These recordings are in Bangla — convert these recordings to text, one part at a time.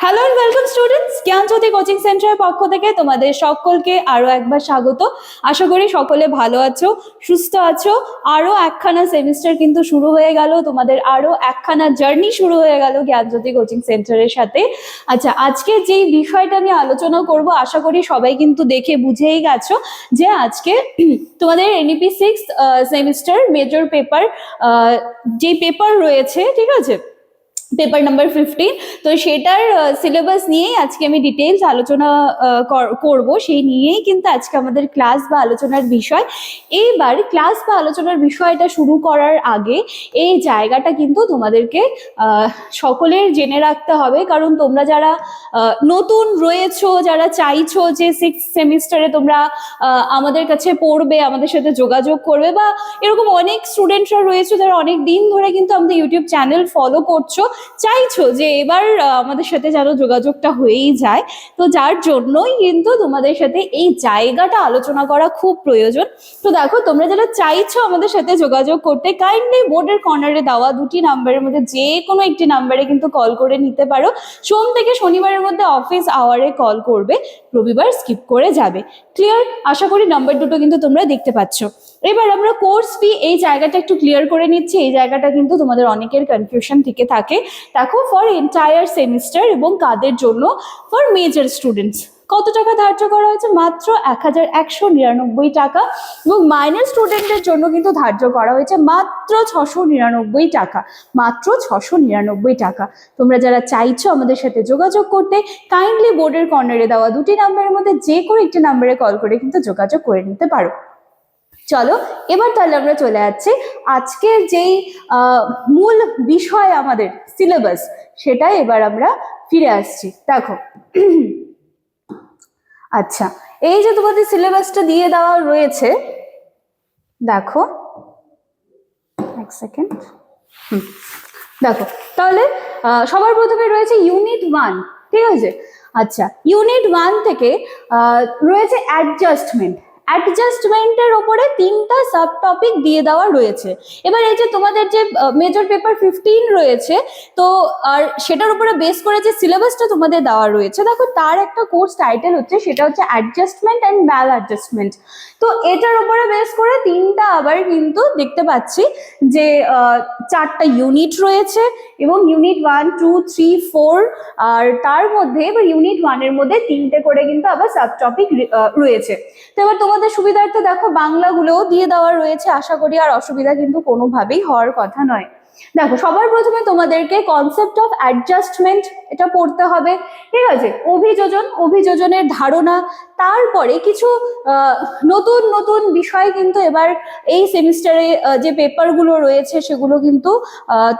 Hello and welcome students, Gyanjyoti coaching সেন্টারের পক্ষ থেকে তোমাদের সকলকে আরো একবার স্বাগত। আশা করি সকলে ভালো আছো, সুস্থ আছো। আরো একখানা সেমিস্টার কিন্তু শুরু হয়ে গেল, তোমাদের আরো একখানা জার্নি শুরু হয়ে গেল জ্ঞানজ্যোতি কোচিং সেন্টারের সাথে। আচ্ছা, আজকে যেই বিষয়টা আমি আলোচনা করব, আশা করি সবাই কিন্তু দেখে বুঝেই গেছো যে আজকে তোমাদের এনইপি 6 সেমিস্টার মেজর পেপার যে পেপার রয়েছে, ঠিক আছে, পেপার নাম্বার 15, তো সেটার সিলেবাস নিয়েই আজকে আমি ডিটেইলস আলোচনা করব। সেই নিয়েই কিন্তু আজকে আমাদের ক্লাস বা আলোচনার বিষয়। এইবার ক্লাস বা আলোচনার বিষয়টা শুরু করার আগে এই জায়গাটা কিন্তু তোমাদেরকে সকলের জেনে রাখতে হবে, কারণ তোমরা যারা নতুন রয়েছো, যারা চাইছো যে 6th সেমিস্টারে তোমরা আমাদের কাছে পড়বে, আমাদের সাথে যোগাযোগ করবে, বা এরকম অনেক স্টুডেন্টরা রয়েছে যারা অনেক দিন ধরে কিন্তু আমাদের ইউটিউব চ্যানেল ফলো করছো, চাইছো যে এবার আমাদের সাথে যেন যোগাযোগটা হয়েই যায়। তো যার জন্যই কিন্তু তোমাদের সাথে এই জায়গাটা আলোচনা করা খুব প্রয়োজন। তো দেখো, তোমরা যারা চাইছো আমাদের সাথে যোগাযোগ করতে, কাইন্ডলি বোর্ডের কর্নারে দেওয়া দুটি নাম্বারের মধ্যে যে কোনো একটি নাম্বারে কিন্তু কল করে নিতে পারো। সোম থেকে শনিবারের মধ্যে অফিস আওয়ারে কল করবে, রবিবার স্কিপ করে যাবে। ক্লিয়ার? আশা করি নাম্বার দুটো কিন্তু তোমরা দেখতে পাচ্ছ। এবার আমরা কোর্স ফি এই জায়গাটা একটু ক্লিয়ার করে নিচ্ছি। এই জায়গাটা কিন্তু তোমাদের অনেকের কনফিউশন থেকে থাকে। দেখো, ফর এন্টায়ার সেমিস্টার এবং কাদের জন্য, ফর মেজর স্টুডেন্টস কত টাকা ধার্য করা হয়েছে? মাত্র 1199 টাকা। এবং মাইনর স্টুডেন্টদের জন্য কিন্তু ধার্য করা হয়েছে মাত্র 699 টাকা। মাত্র 699 টাকা। তোমরা যারা চাইছো আমাদের সাথে যোগাযোগ করতে, কাইন্ডলি বোর্ডের কর্নারে দেওয়া দুটি নাম্বারের মধ্যে যে কোনো একটি নাম্বারে কল করে কিন্তু যোগাযোগ করে নিতে পারো। চলো, এবার তাহলে আমরা চলে যাচ্ছি আজকের যেই মূল বিষয় আমাদের সিলেবাস, সেটাই এবার আমরা ফিরে আসছি। দেখো, আচ্ছা, এই যে তোমাদের সিলেবাসটা দিয়ে দেওয়া রয়েছে, দেখো এক সেকেন্ড, দেখো তাহলে সবার প্রথমে রয়েছে ইউনিট 1, ঠিক আছে। আচ্ছা, ইউনিট 1 থেকে রয়েছে অ্যাডজাস্টমেন্টের ওপরে 3টা সাব টপিক দিয়ে দেওয়া রয়েছে। এবার এই যে তোমাদের যে মেজর পেপার 15 রয়েছে, তো আর সেটার উপরে বেস করে যে সিলেবাসটা তোমাদের দেওয়া রয়েছে, দেখো তার একটা কোর্স টাইটেল হচ্ছে, সেটা হচ্ছে অ্যাডজাস্টমেন্ট অ্যান্ড ম্যাল অ্যাডজাস্টমেন্ট। তো এটার উপরে বেস করে 3টা আবার কিন্তু দেখতে পাচ্ছি যে 4টা ইউনিট রয়েছে, এবং ইউনিট 1, 2, 3, 4, আর তার মধ্যে এবার ইউনিট 1 এর মধ্যে 3টে করে কিন্তু আবার সাব টপিক রয়েছে। তো এবার তোমাদের সুবিধার্থে দেখো বাংলাগুলোও দিয়ে দেওয়া রয়েছে, আশা করি আর অসুবিধা কিন্তু কোনোভাবেই হওয়ার কথা নয়। দেখো, সবার প্রথমে তোমাদেরকে কনসেপ্ট অফ অ্যাডজাস্টমেন্ট এটা পড়তে হবে, ঠিক আছে। অভিযোজনের ধারণা, তারপরে কিছু নতুন নতুন বিষয় কিন্তু এবার এই সেমিস্টারে যে পেপারগুলো রয়েছে সেগুলো কিন্তু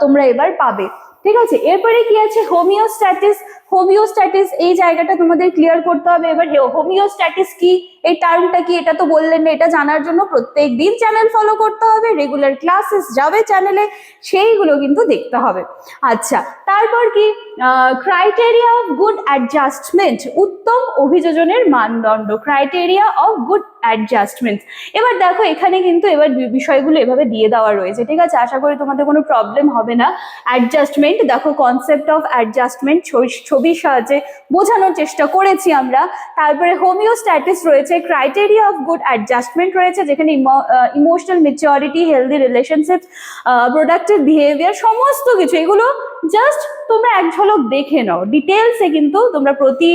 তোমরা এবার পাবে, ঠিক আছে। এরপরে কি আছে? হোমিওস্ট্যাটিস এই জায়গাটা তোমাদের ক্লিয়ার করতে হবে। এবার হোমিওস্ট্যাটিস কি, এই টার্মটা কি, এটা তো বললেন না। এটা জানার জন্য প্রত্যেক দিন চ্যানেল ফলো করতে হবে, রেগুলার ক্লাসেস যাবে চ্যানেলে, সেইগুলো কিন্তু দেখতে হবে। আচ্ছা, তারপর কি? ক্রাইটেরিয়া অফ গুড অ্যাডজাস্টমেন্ট, উত্তম অভিযোজনের মানদণ্ড, ক্রাইটেরিয়া অফ গুড অ্যাডজাস্টমেন্ট। এবার দেখো, এখানে কিন্তু এবার বিষয়গুলো এভাবে দিয়ে দেওয়া রয়েছে, ঠিক আছে। আশা করি তোমাদের কোনো প্রবলেম হবে না। অ্যাডজাস্টমেন্ট, দেখো কনসেপ্ট অফ অ্যাডজাস্টমেন্ট ছবির সাহায্যে বোঝানোর চেষ্টা করেছি আমরা। তারপরে হোমিওস্ট্যাটিস রয়েছে, ক্রাইটেরিয়া অফ গুড অ্যাডজাস্টমেন্ট রয়েছে, যেখানে emotional maturity, healthy relationship, productive behaviour, সমস্ত কিছু এগুলো জাস্ট তোমরা এক ঝলক দেখে নাও। ডিটেলসে কিন্তু তোমরা প্রতি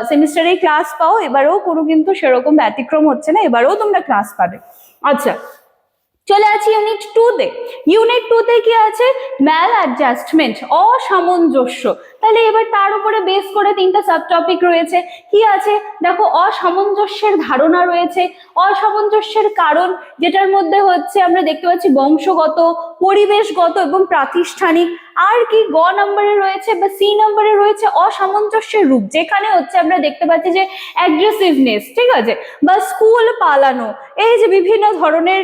সেমিস্টারে ক্লাস পাও, এবারেও কোনো কিন্তু সেরকম ব্যতিক্রম হচ্ছে না, এবারেও তোমরা ক্লাস পাবে। আচ্ছা, চলে আছি ইউনিট 2-তে। ইউনিট 2-তে কি আছে? ম্যাল অ্যাডজাস্টমেন্ট, অসামঞ্জস্য। তাহলে এবার তার উপরে বেস করে 3টা সাব টপিক রয়েছে। কি আছে? দেখো, অসামঞ্জস্যের ধারণা রয়েছে, অসামঞ্জস্যের কারণ, যেটার মধ্যে হচ্ছে আমরা দেখতে পাচ্ছি বংশগত, পরিবেশগত এবং প্রাতিষ্ঠানিক। আর কি গ নাম্বারে রয়েছে বা সি নাম্বারে রয়েছে অসামঞ্জস্যের রূপ, যেখানে হচ্ছে আমরা দেখতে পাচ্ছি যে অ্যাগ্রেসিভনেস, ঠিক আছে, বা স্কুল পালানো, এই যে বিভিন্ন ধরনের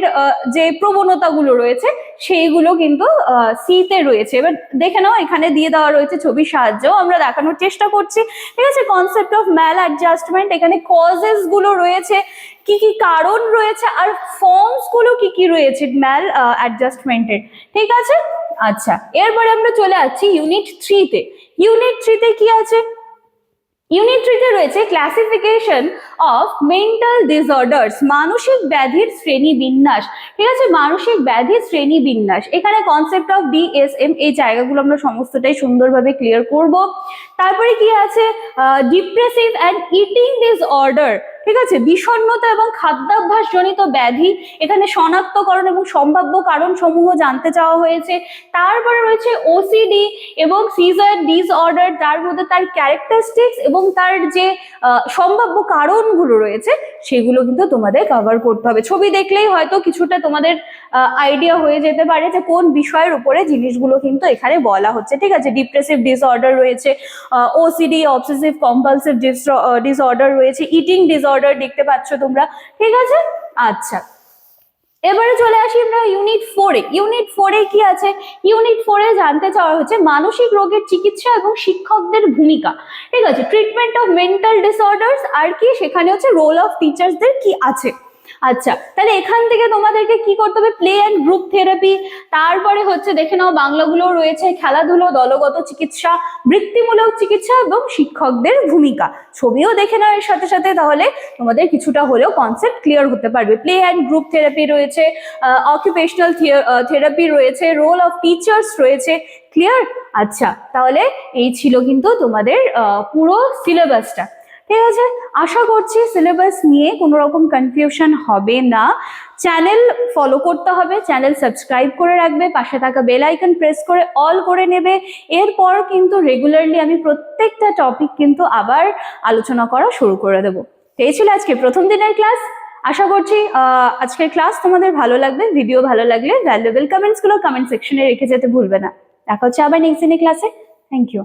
যে প্রবণতাগুলো রয়েছে সেইগুলো কিন্তু সিতে রয়েছে। এবার দেখে নাও, এখানে দিয়ে দেওয়া রয়েছে ছবির সাহায্যেও আমরা দেখানোর চেষ্টা করছি, ঠিক আছে। কনসেপ্ট অফ ম্যাল অ্যাডজাস্টমেন্ট, এখানে কজেস গুলো রয়েছে, কি কি কারণ রয়েছে, আর ফর্মস গুলো কি কি রয়েছে ম্যাল অ্যাডজাস্টমেন্টের, ঠিক আছে। আচ্ছা, এরপরে আমরা চলে আসছি ইউনিট 3-তে। ইউনিট 3-তে কি আছে? ইউনিট 3-তে রয়েছে ক্লাসিফিকেশন অফ মেন্টাল ডিসঅর্ডার্স, মানসিক ব্যাধির শ্রেণী বিন্যাস। ঠিক আছে, মানসিক ব্যাধির শ্রেণী বিন্যাস। এখানে কনসেপ্ট অফ DSM, এই জায়গাগুলো আমরা সমস্তটাই সুন্দরভাবে ক্লিয়ার করব। তারপরে কি আছে? Depressive and eating disorder. ঠিক আছে, বিষণ্ণতা এবং খাদ্যাভ্যাস জনিত ব্যাধি, এখানে শনাক্তকরণ এবং সম্ভাব্য কারণ সমূহ জানতে চাওয়া হয়েছে। তারপরে রয়েছে OCD এবং সিজার ডিসঅর্ডার, তার মধ্যে তার ক্যারেক্টারিস্টিক্স এবং তার যে সম্ভাব্য কারণগুলো রয়েছে সেগুলো কিন্তু তোমাদের কভার করতে হবে। ছবি দেখলেই হয়তো কিছুটা তোমাদের আইডিয়া হয়ে যেতে পারে যে কোন বিষয়ের উপরে জিনিসগুলো কিন্তু এখানে বলা হচ্ছে। ঠিক আছে, ডিপ্রেসিভ ডিসঅর্ডার রয়েছে, OCD অবসেসিভ কম্পালসিভ ডিসঅর্ডার রয়েছে, ইটিং ডিসঅর্ডার দেখতে পাচ্ছ তোমরা। ঠিক আছে, আচ্ছা, এবারে চলে আসি আমরা ইউনিট 4-এ। ইউনিট 4-এ কি আছে? ইউনিট 4-এ জানতে চাওয়া হচ্ছে মানসিক রোগের চিকিৎসা এবং শিক্ষকদের ভূমিকা। ঠিক আছে, ট্রিটমেন্ট অফ মেন্টাল ডিসঅর্ডার্স, আর কি সেখানে হচ্ছে রোল অফ টিচার্সদের কি আছে। আচ্ছা, তাহলে এখান থেকে তোমাদেরকে কি করতে হবে? প্লে অ্যান্ড গ্রুপ থেরাপি, তারপরে হচ্ছে দেখে নাও বাংলাগুলো রয়েছে খেলাধুলো, দলগত চিকিৎসা, বৃত্তিমূলক চিকিৎসা এবং শিক্ষকদের ভূমিকা। ছবিও দেখে নাও এর সাথে সাথে, তাহলে তোমাদের কিছুটা হলেও কনসেপ্ট ক্লিয়ার হতে পারবে। প্লে অ্যান্ড গ্রুপ থেরাপি রয়েছে, অকুপেশনাল থেরাপি রয়েছে, রোল অফ টিচার্স রয়েছে। ক্লিয়ার? আচ্ছা, তাহলে এই ছিল কিন্তু তোমাদের পুরো সিলেবাসটা। ঠিক আছে, আশা করছি সিলেবাস নিয়ে কোনো রকম কনফিউশন হবে না। চ্যানেল ফলো করতে হবে, চ্যানেল সাবস্ক্রাইব করে রাখবে, পাশে থাকা বেল আইকন প্রেস করে অল করে নেবে। এরপর কিন্তু রেগুলারলি আমি প্রত্যেকটা টপিক কিন্তু আবার আলোচনা করা শুরু করে দেবো। এই ছিল আজকে প্রথম দিনের ক্লাস। আশা করছি আজকের ক্লাস তোমাদের ভালো লাগবে। ভিডিও ভালো লাগলে ভ্যালুয়েবল কমেন্টসগুলো কমেন্ট সেকশনে রেখে যেতে ভুলবে না। দেখা হচ্ছে আবার নেক্সট দিনের ক্লাসে। Thank you.